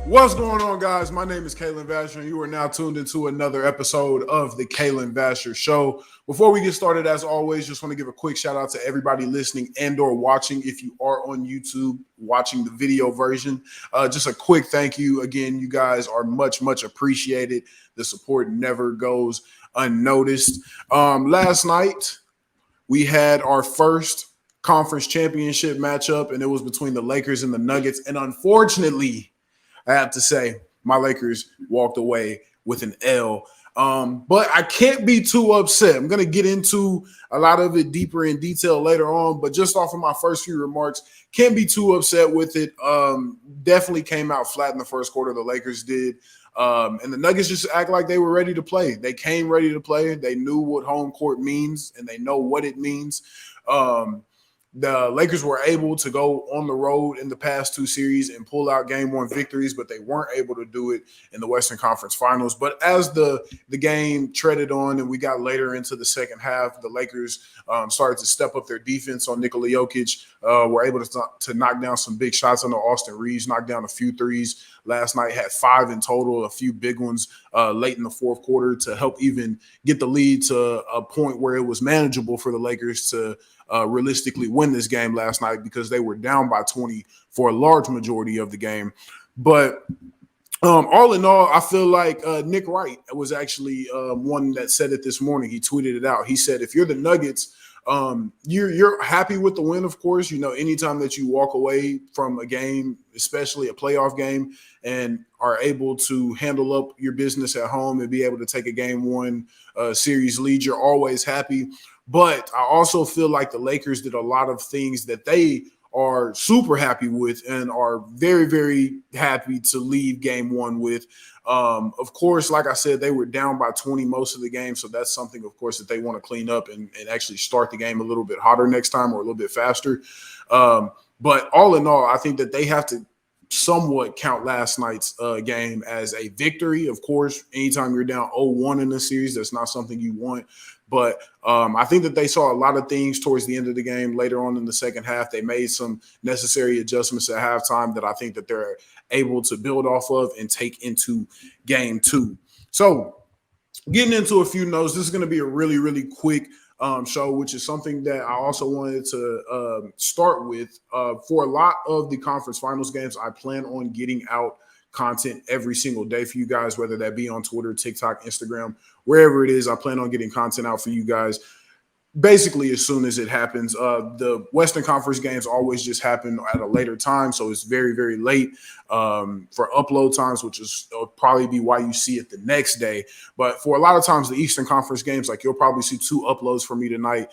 What's going on, guys? My name is Kalen Vasher, and you are now tuned into another episode of the Kalen Vasher Show. Before we get started, as always, just want to give a quick shout out to everybody listening and or watching. If you are on YouTube watching the video version, just a quick thank you. Again, you guys are much, much appreciated. The support never goes unnoticed. Last night, we had our first conference championship matchup, and it was between the Lakers and the Nuggets. And unfortunately, I have to say, my Lakers walked away with an L. But I can't be too upset. I'm going to get into a lot of it deeper in detail later on. But just off of my first few remarks, can't be too upset with it. Definitely came out flat in the first quarter. The Lakers did. And the Nuggets just act like they were ready to play. They came ready to play. They knew what home court means, and they know what it means. The Lakers were able to go on the road in the past two series and pull out game one victories, but they weren't able to do it in the Western Conference Finals. But as the game treaded on and we got later into the second half, the Lakers started to step up their defense on Nikola Jokic, were able to knock down some big shots on the Austin Reeves, knocked down a few threes last night, had 5 in total, a few big ones late in the fourth quarter to help even get the lead to a point where it was manageable for the Lakers to realistically win this game last night because they were down by 20 for a large majority of the game. But all in all, I feel like Nick Wright was actually one that said it this morning. He tweeted it out. He said, if you're the Nuggets, you're happy with the win, of course. You know, anytime that you walk away from a game, especially a playoff game, and are able to handle up your business at home and be able to take a game one series lead, you're always happy. But I also feel like the Lakers did a lot of things that they are super happy with and are very, very happy to leave game one with. Of course, like I said, they were down by 20 most of the game. So that's something, of course, that they want to clean up and actually start the game a little bit hotter next time or a little bit faster. But all in all, I think that they have to somewhat count last night's game as a victory. Of course, anytime you're down 0-1 in the series, that's not something you want. But I think that they saw a lot of things towards the end of the game. Later on in the second half, they made some necessary adjustments at halftime that I think that they're able to build off of and take into game two. So getting into a few notes, this is going to be a really, really quick show, which is something that I also wanted to start with. For a lot of the conference finals games, I plan on getting out content every single day for you guys, whether that be on Twitter, TikTok, Instagram, wherever it is. I plan on getting content out for you guys basically as soon as it happens. The Western Conference games always just happen at a later time, so it's very, very late for upload times, which is probably be why you see it the next day. But for a lot of times, the Eastern Conference games, like you'll probably see 2 uploads from me tonight,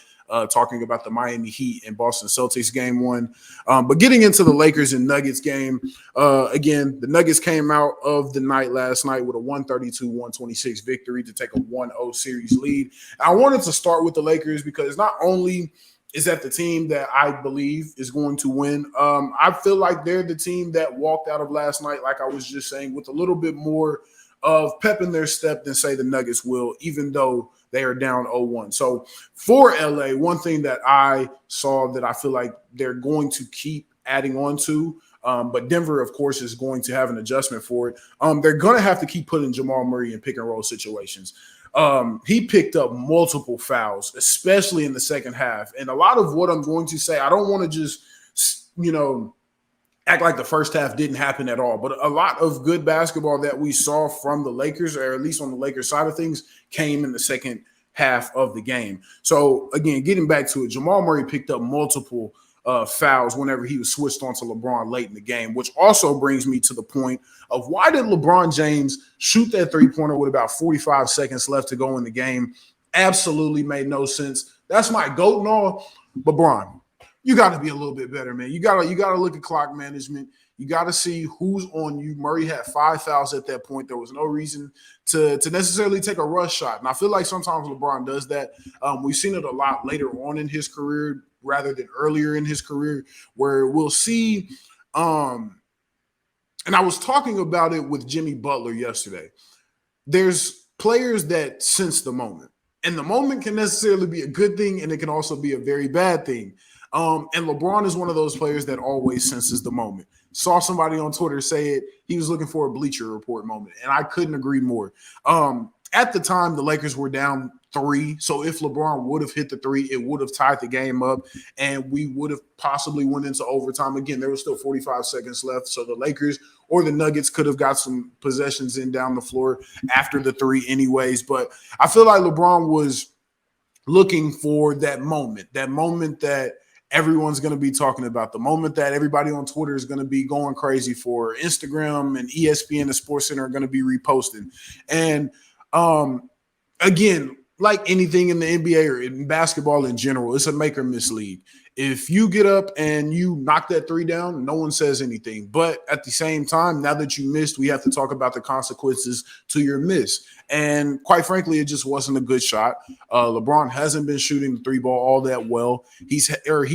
talking about the Miami Heat and Boston Celtics game one. But getting into the Lakers and Nuggets game, again, the Nuggets came out of the night last night with a 132-126 victory to take a 1-0 series lead. I wanted to start with the Lakers because not only is that the team that I believe is going to win, I feel like they're the team that walked out of last night, like I was just saying, with a little bit more of pep in their step than, say, the Nuggets will, even though they are down 0-1. So for LA, one thing that I saw that I feel like they're going to keep adding on to, but Denver, of course, is going to have an adjustment for it. They're going to have to keep putting Jamal Murray in pick and roll situations. He picked up multiple fouls, especially in the second half. And a lot of what I'm going to say, I don't want to just, act like the first half didn't happen at all. But a lot of good basketball that we saw from the Lakers, or at least on the Lakers side of things, came in the second half of the game. So, again, getting back to it, Jamal Murray picked up multiple fouls whenever he was switched on to LeBron late in the game, which also brings me to the point of why did LeBron James shoot that three-pointer with about 45 seconds left to go in the game? Absolutely made no sense. That's my GOAT and all, but Bron, you got to be a little bit better, man. You got to look at clock management. You got to see who's on you. Murray had 5 fouls at that point. There was no reason to necessarily take a rush shot. And I feel like sometimes LeBron does that. We've seen it a lot later on in his career rather than earlier in his career, where we'll see and I was talking about it with Jimmy Butler yesterday. There's players that sense the moment. And the moment can necessarily be a good thing, and it can also be a very bad thing. And LeBron is one of those players that always senses the moment. saw somebody on Twitter say it. He was looking for a Bleacher Report moment, and I couldn't agree more. At the time, the Lakers were down 3. So if LeBron would have hit the 3, it would have tied the game up, and we would have possibly went into overtime. Again, there was still 45 seconds left. So the Lakers or the Nuggets could have got some possessions in down the floor after the 3 anyways. But I feel like LeBron was looking for that moment that everyone's going to be talking about, the moment that everybody on Twitter is going to be going crazy for. Instagram and ESPN and SportsCenter are going to be reposting. And again, like anything in the NBA or in basketball in general, it's a make or miss league. If you get up and you knock that 3 down, no one says anything. But at the same time, now that you missed, we have to talk about the consequences to your miss. And quite frankly, it just wasn't a good shot. LeBron hasn't been shooting the 3 ball all that well. He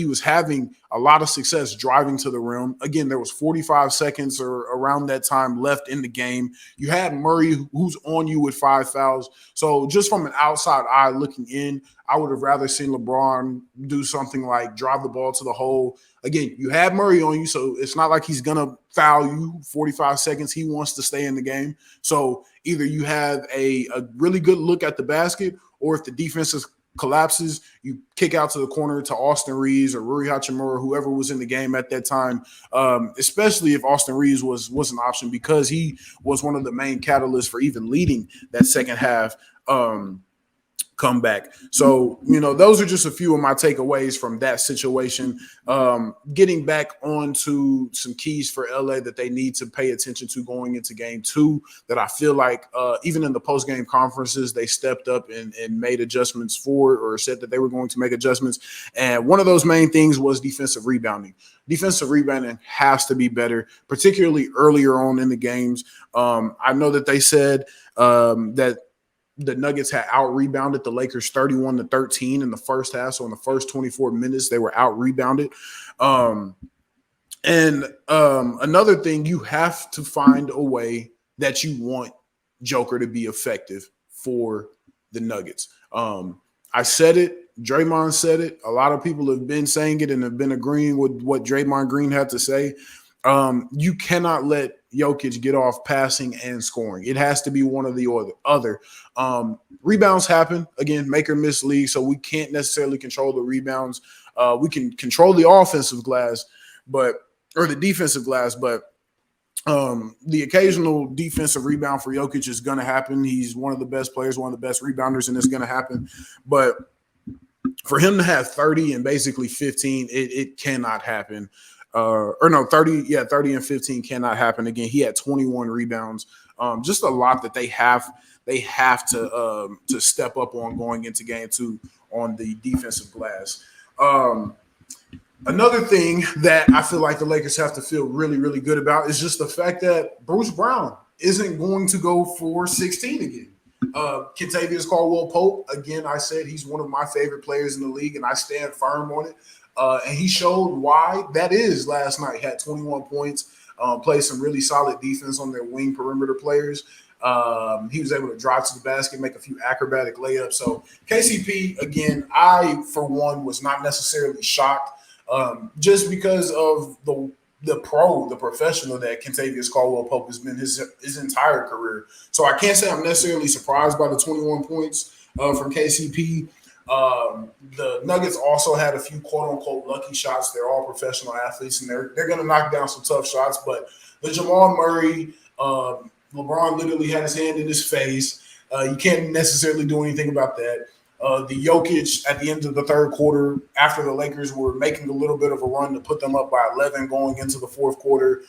was having a lot of success driving to the rim. Again, there was 45 seconds or around that time left in the game. You had Murray, who's on you with 5 fouls. So just from an outside eye looking in, I would have rather seen LeBron do something like drive the ball to the hole. Again, you have Murray on you, so it's not like he's going to foul you 45 seconds. He wants to stay in the game. So either you have a really good look at the basket, or if the defense collapses, you kick out to the corner to Austin Reeves or Rui Hachimura, whoever was in the game at that time, especially if Austin Reeves was an option, because he was one of the main catalysts for even leading that second half comeback. So, those are just a few of my takeaways from that situation. Getting back onto some keys for LA that they need to pay attention to going into game 2, that I feel like even in the post-game conferences, they stepped up and made adjustments for, or said that they were going to make adjustments. And one of those main things was defensive rebounding. Defensive rebounding has to be better, particularly earlier on in the games. I know that they said that the Nuggets had out-rebounded the Lakers 31-13 in the first half. So in the first 24 minutes, they were out-rebounded. Another thing, you have to find a way that you want Joker to be effective for the Nuggets. I said it. Draymond said it. A lot of people have been saying it and have been agreeing with what Draymond Green had to say. You cannot let Jokic get off passing and scoring. It has to be one or the other. Rebounds happen, again, make or miss league, so we can't necessarily control the rebounds. We can control the offensive glass, or the defensive glass, but the occasional defensive rebound for Jokic is going to happen. He's one of the best players, one of the best rebounders, and it's going to happen. But for him to have 30 and basically 15, it cannot happen. 30 and 15 cannot happen. Again, he had 21 rebounds. Just a lot that they have to step up on going into game 2 on the defensive glass. Another thing that I feel like the Lakers have to feel really, really good about is just the fact that Bruce Brown isn't going to go for 16 again. Kentavious Caldwell-Pope, again, I said he's one of my favorite players in the league, and I stand firm on it. And he showed why that is last night. Had 21 points, played some really solid defense on their wing perimeter players. He was able to drive to the basket, make a few acrobatic layups. So KCP, again, I, for one, was not necessarily shocked just because of the professional that Kentavious Caldwell-Pope has been his entire career. So I can't say I'm necessarily surprised by the 21 points from KCP. The Nuggets also had a few quote-unquote lucky shots. They're all professional athletes, and they're going to knock down some tough shots. But the Jamal Murray, LeBron literally had his hand in his face. You can't necessarily do anything about that. The Jokic at the end of the third quarter, after the Lakers were making a little bit of a run to put them up by 11 going into the fourth quarter.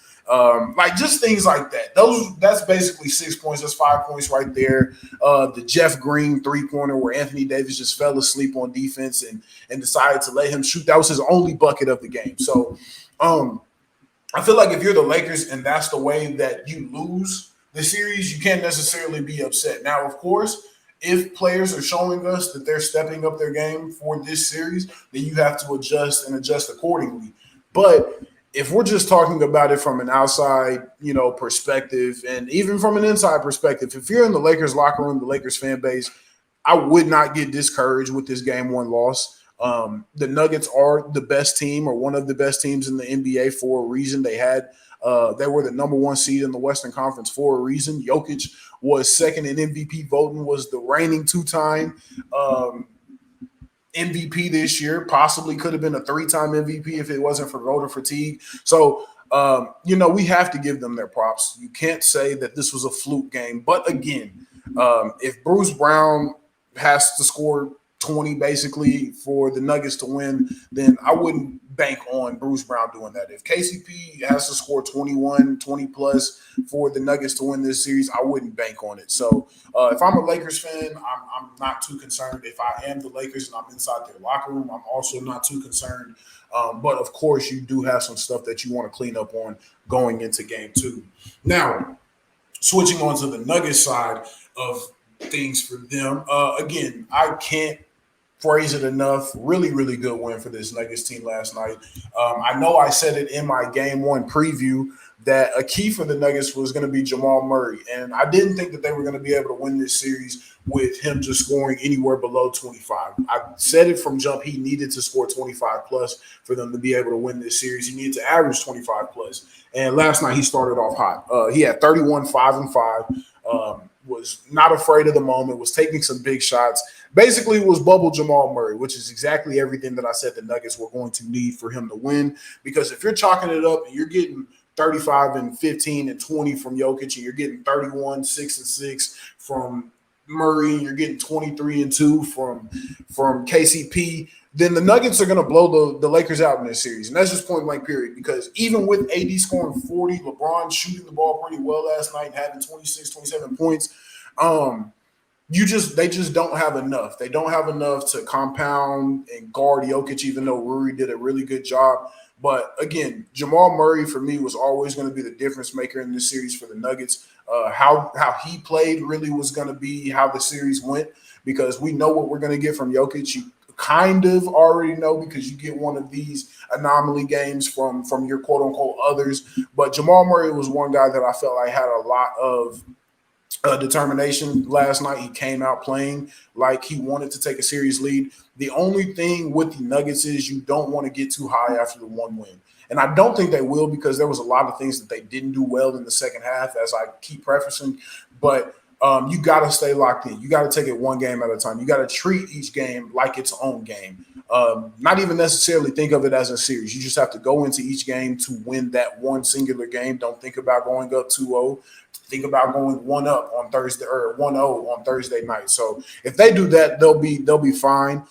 Just things like that. That's basically 6 points. That's 5 points right there. The Jeff Green three-pointer where Anthony Davis just fell asleep on defense and decided to let him shoot. That was his only bucket of the game. So I feel like if you're the Lakers and that's the way that you lose the series, you can't necessarily be upset. Now, of course, if players are showing us that they're stepping up their game for this series, then you have to adjust accordingly. But if we're just talking about it from an outside, perspective, and even from an inside perspective, if you're in the Lakers locker room, the Lakers fan base, I would not get discouraged with this game 1 loss. The Nuggets are the best team or one of the best teams in the NBA for a reason. They were the number one seed in the Western Conference for a reason. Jokic was second in MVP voting, was the reigning two-time MVP this year. Possibly could have been a three-time MVP if it wasn't for voter fatigue. So, we have to give them their props. You can't say that this was a fluke game. But again, if Bruce Brown has to score 20 basically for the Nuggets to win, then I wouldn't bank on Bruce Brown doing that. If KCP has to score 21, 20 plus for the Nuggets to win this series, I wouldn't bank on it. So if I'm a Lakers fan, I'm not too concerned. If I am the Lakers and I'm inside their locker room, I'm also not too concerned. But of course, you do have some stuff that you want to clean up on going into game two. Now, switching on to the Nuggets side of things for them, again, I can't phrase it enough. Really, really good win for this Nuggets team last night. I know I said it in my game one preview that a key for the Nuggets was going to be Jamal Murray. And I didn't think that they were going to be able to win this series with him just scoring anywhere below 25. I said it from jump. He needed to score 25 plus for them to be able to win this series. He needed to average 25 plus. And last night he started off hot. He had 31, 5 and 5. Was not afraid of the moment, was taking some big shots. Basically, was bubble Jamal Murray, which is exactly everything that I said the Nuggets were going to need for him to win. Because if you're chalking it up and you're getting 35 and 15 and 20 from Jokic, and you're getting 31, 6 and 6 from Murray, and you're getting 23 and 2 from KCP, then the Nuggets are going to blow the Lakers out in this series. And that's just point blank period, because even with AD scoring 40, LeBron shooting the ball pretty well last night and having 26, 27 points, they just don't have enough. They don't have enough to compound and guard Jokic, even though Rui did a really good job. But again, Jamal Murray for me was always going to be the difference maker in this series for the Nuggets. How he played really was going to be how the series went, because we know what we're going to get from Jokic. You kind of already know, because you get one of these anomaly games from your quote unquote others. But Jamal Murray was one guy that I felt like had a lot of determination last night. He came out playing like he wanted to take a series lead. The only thing with the Nuggets is you don't want to get too high after the one win. And I don't think they will, because there was a lot of things that they didn't do well in the second half, as I keep prefacing. But you got to stay locked in. You got to take it one game at a time. You got to treat each game like its own game. Not even necessarily think of it as a series. You just have to go into each game to win that one singular game. Don't think about going up 2-0. Think about going 1-up on Thursday, or 1-0 on Thursday night. So if they do that, they'll be fine.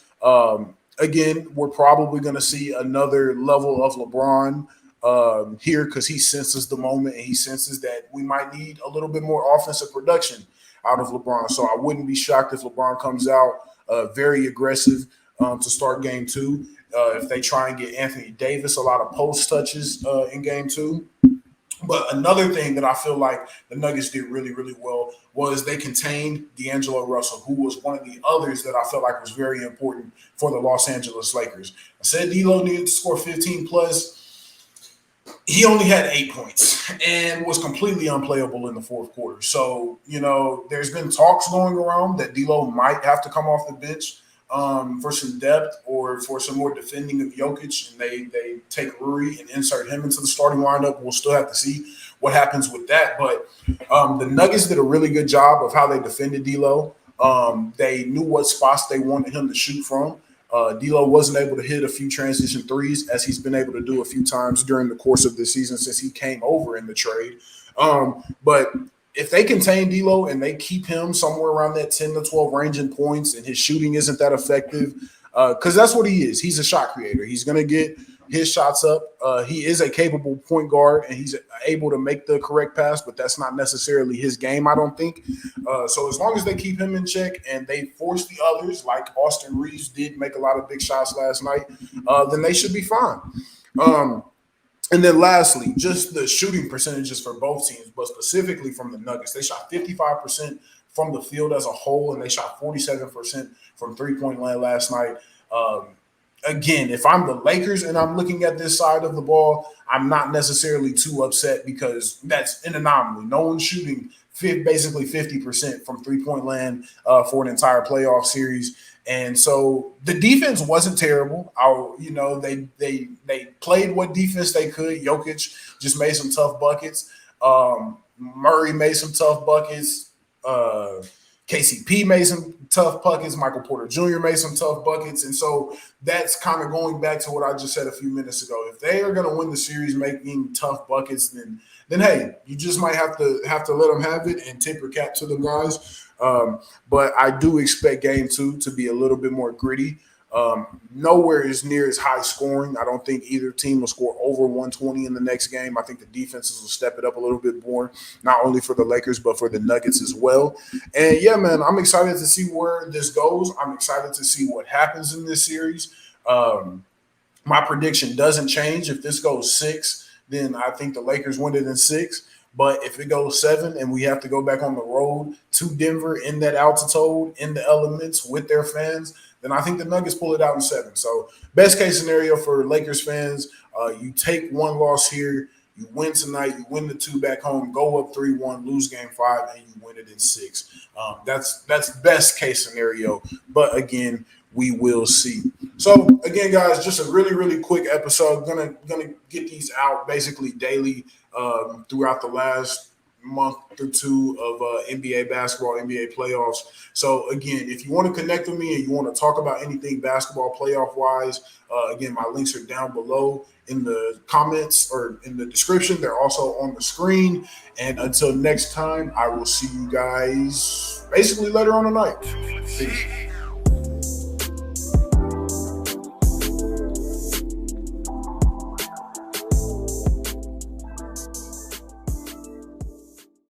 Again, we're probably going to see another level of LeBron here, because he senses the moment and he senses that we might need a little bit more offensive production out of LeBron. So I wouldn't be shocked if LeBron comes out very aggressive to start game two. If they try and get Anthony Davis a lot of post touches in game two. But another thing that I feel like the Nuggets did really, really well was they contained D'Angelo Russell, who was one of the others that I felt like was very important for the Los Angeles Lakers. I said D'Lo needed to score 15 plus. He only had 8 points and was completely unplayable in the fourth quarter. So, there's been talks going around that D'Lo might have to come off the bench for some depth or for some more defending of Jokic, and they take Rui and insert him into the starting lineup. We'll still have to see what happens with that. But the Nuggets did a really good job of how they defended D'Lo. They knew what spots they wanted him to shoot from. D'Lo wasn't able to hit a few transition threes, as he's been able to do a few times during the course of the season since he came over in the trade. But if they contain D'Lo and they keep him somewhere around that 10 to 12 range in points, and his shooting isn't that effective, because that's what he is. He's a shot creator. He's going to get his shots up. He is a capable point guard, and he's able to make the correct pass, but that's not necessarily his game, I don't think. So as long as they keep him in check and they force the others, like Austin Reeves did make a lot of big shots last night, then they should be fine. And then lastly, just the shooting percentages for both teams, but specifically from the Nuggets. They shot 55% from the field as a whole, and they shot 47% from three-point land last night. Again, if I'm the Lakers and I'm looking at this side of the ball, I'm not necessarily too upset, because that's an anomaly. No one's shooting basically 50% from three-point land for an entire playoff series. And so the defense wasn't terrible. They played what defense they could. Jokic just made some tough buckets. Murray made some tough buckets. KCP made some tough buckets. Michael Porter Jr. made some tough buckets. And so that's kind of going back to what I just said a few minutes ago. If they are going to win the series making tough buckets, then hey, you just might have to let them have it and tip your cap to the guys. But I do expect game 2 to be a little bit more gritty. Nowhere is near as high scoring. I don't think either team will score over 120 in the next game. I think the defenses will step it up a little bit more, not only for the Lakers, but for the Nuggets as well. And yeah, man, I'm excited to see where this goes. I'm excited to see what happens in this series. My prediction doesn't change. If this goes 6, then I think the Lakers win it in 6. But if it goes 7 and we have to go back on the road to Denver in that altitude, in the elements with their fans, then I think the Nuggets pull it out in 7. So best case scenario for Lakers fans, you take one loss here, you win tonight, you win the 2 back home, go up 3-1, lose game 5, and you win it in 6. That's best case scenario. But again, we will see. So again, guys, just a really, really quick episode. Gonna get these out basically daily throughout the last month or 2 of NBA basketball, NBA playoffs. So again, if you want to connect with me and you want to talk about anything basketball playoff wise, again, my links are down below in the comments or in the description. They're also on the screen. And until next time, I will see you guys basically later on tonight. Peace.